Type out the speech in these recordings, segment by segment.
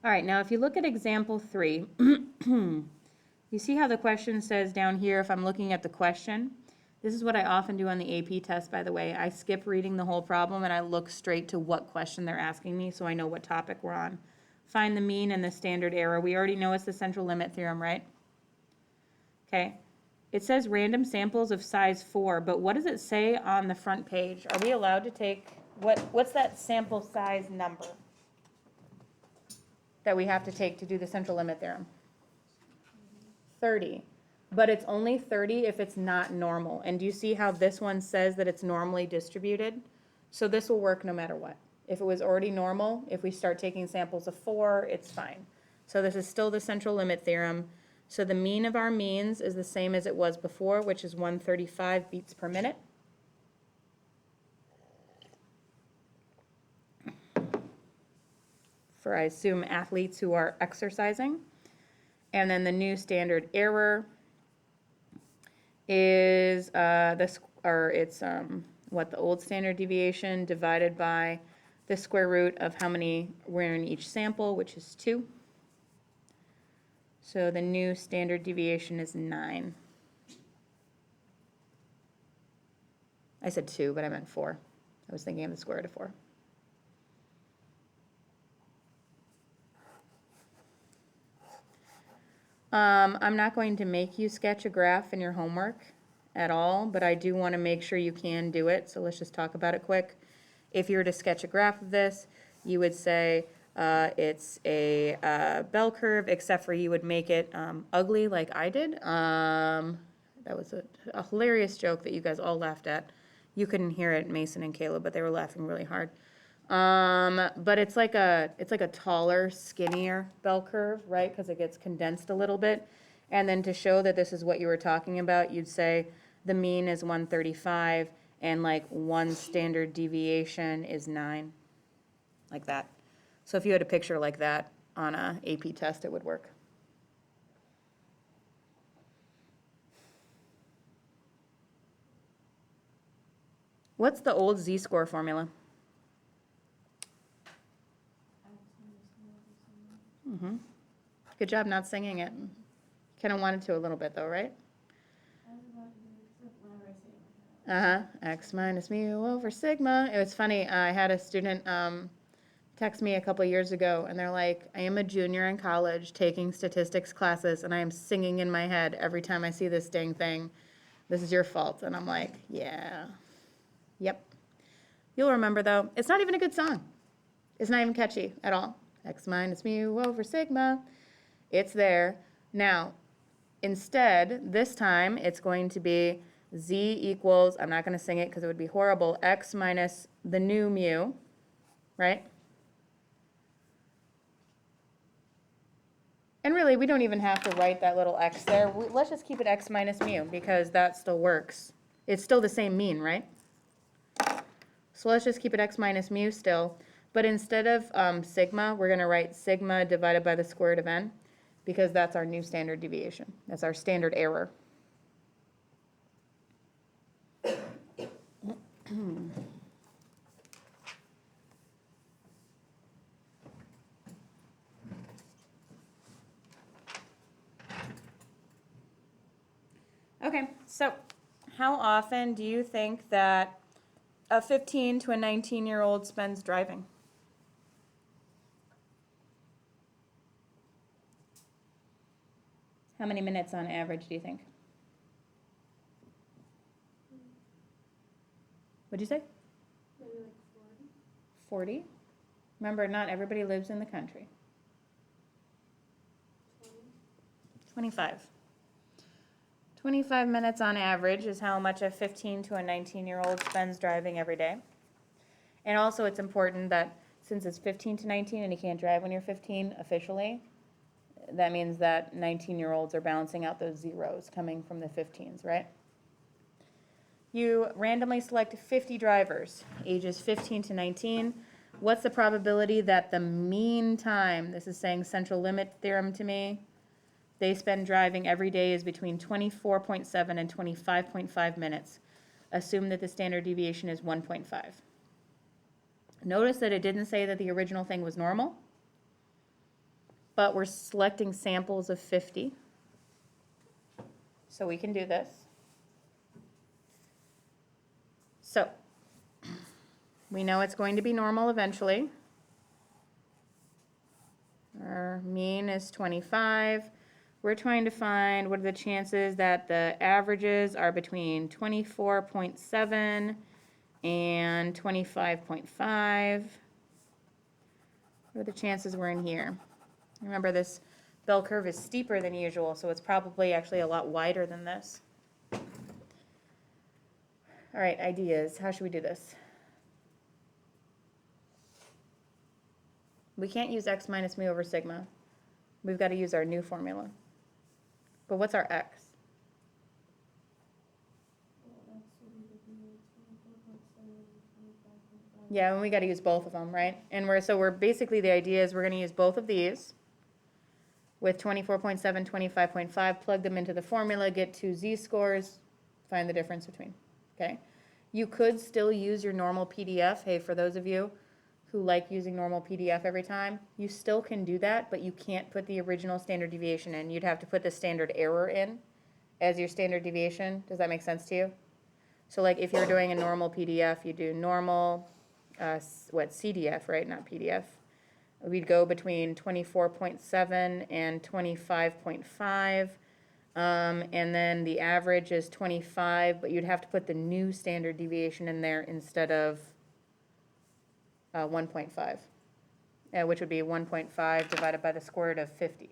All right, now if you look at example 3, you see how the question says down here, if I'm looking at the question, this is what I often do on the AP test, by the way. I skip reading the whole problem and I look straight to what question they're asking me so I know what topic we're on. Find the mean and the standard error. We already know it's the central limit theorem, right? Okay. It says random samples of size 4, but what does it say on the front page? Are we allowed to take, what's that sample size number that we have to take to do the central limit theorem? 30. But it's only 30 if it's not normal. And do you see how this one says that it's normally distributed? So this will work no matter what. If it was already normal, if we start taking samples of 4, it's fine. So this is still the central limit theorem. So the mean of our means is the same as it was before, which is 135 beats per minute. For, I assume, athletes who are exercising. And then the new standard error is what the old standard deviation divided by the square root of how many were in each sample, which is 2. So the new standard deviation is 9. I said 2, but I meant 4. I was thinking of the square root of 4. I'm not going to make you sketch a graph in your homework at all, but I do want to make sure you can do it, so let's just talk about it quick. If you were to sketch a graph of this, you would say it's a bell curve, except for you would make it ugly like I did. That was a hilarious joke that you guys all laughed at. You couldn't hear it, Mason and Caleb, but they were laughing really hard. But it's like a taller, skinnier bell curve, right? Because it gets condensed a little bit. And then to show that this is what you were talking about, you'd say the mean is 135 and like one standard deviation is 9, like that. So if you had a picture like that on a AP test, it would work. What's the old z-score formula? Mm-hmm. Good job not singing it. Kind of wanted to a little bit though, right? X minus mu over sigma. It was funny. I had a student text me a couple years ago, and they're like, I am a junior in college taking statistics classes, and I am singing in my head every time I see this dang thing. This is your fault. And I'm like, yeah. Yep. You'll remember, though. It's not even a good song. It's not even catchy at all. X minus mu over sigma. It's there. Now, instead, this time, it's going to be z equals, I'm not going to sing it because it would be horrible, x minus the new mu, right? And really, we don't even have to write that little x there. Let's just keep it x minus mu because that still works. It's still the same mean, right? So let's just keep it x minus mu still. But instead of sigma, we're going to write sigma divided by the square root of n because that's our new standard deviation. That's our standard error. Okay, so how often do you think that a 15 to a 19-year-old spends driving? How many minutes on average do you think? What'd you say? Maybe like 40. 40? Remember, not everybody lives in the country. 20. 25. 25 minutes on average is how much a 15 to a 19-year-old spends driving every day. And also it's important that since it's 15 to 19 and you can't drive when you're 15 officially, that means that 19-year-olds are balancing out those zeros coming from the 15s, right? You randomly select 50 drivers, ages 15 to 19. What's the probability that the mean time, this is saying central limit theorem to me, they spend driving every day is between 24.7 and 25.5 minutes. Assume that the standard deviation is 1.5. Notice that it didn't say that the original thing was normal. but we're selecting samples of 50. So we can do this. So we know it's going to be normal eventually. Our mean is 25. We're trying to find what are the chances that the averages are between 24.7 and 25.5. What are the chances we're in here? Remember, this bell curve is steeper than usual, so it's probably actually a lot wider than this. All right, ideas. How should we do this? We can't use x minus mu over sigma. We've got to use our new formula. But what's our x? Yeah, and we got to use both of them, right? And we're basically, the idea is we're going to use both of these with 24.7, 25.5, plug them into the formula, get two z-scores, find the difference between, okay? You could still use your normal PDF. Hey, for those of you who like using normal PDF every time, you still can do that, but you can't put the original standard deviation in. You'd have to put the standard error in as your standard deviation. Does that make sense to you? So like if you're doing a normal PDF, you do normal, CDF, right, not PDF. We'd go between 24.7 and 25.5, and then the average is 25, but you'd have to put the new standard deviation in there instead of 1.5, which would be 1.5 divided by the square root of 50.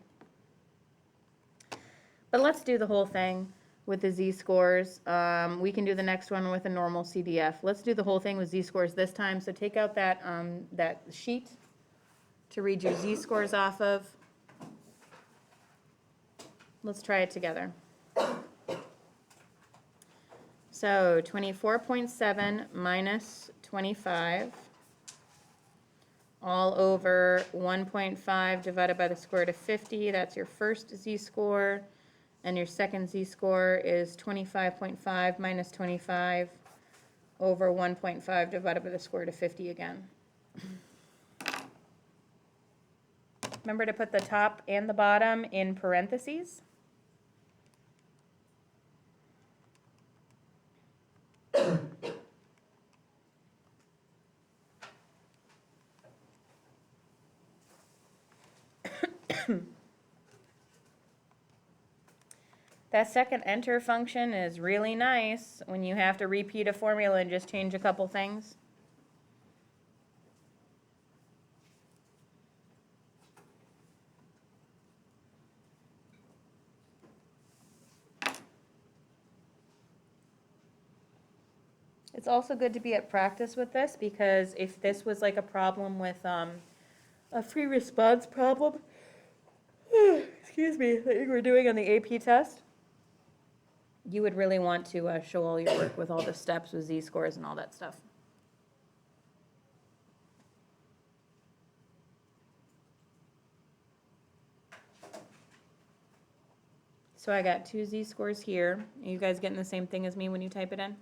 But let's do the whole thing with the z-scores. We can do the next one with a normal CDF. Let's do the whole thing with z-scores this time. So take out that, that sheet to read your z-scores off of. Let's try it together. So 24.7 minus 25 all over 1.5 divided by the square root of 50. That's your first z-score. And your second z-score is 25.5 minus 25 over 1.5 divided by the square root of 50 again. Remember to put the top and the bottom in parentheses. That second enter function is really nice when you have to repeat a formula and just change a couple things. It's also good to be at practice with this, because if this was like a problem with a free response problem, excuse me, that you were doing on the AP test, you would really want to show all your work with all the steps with z-scores and all that stuff. So I got two z-scores here. Are you guys getting the same thing as me when you type it in?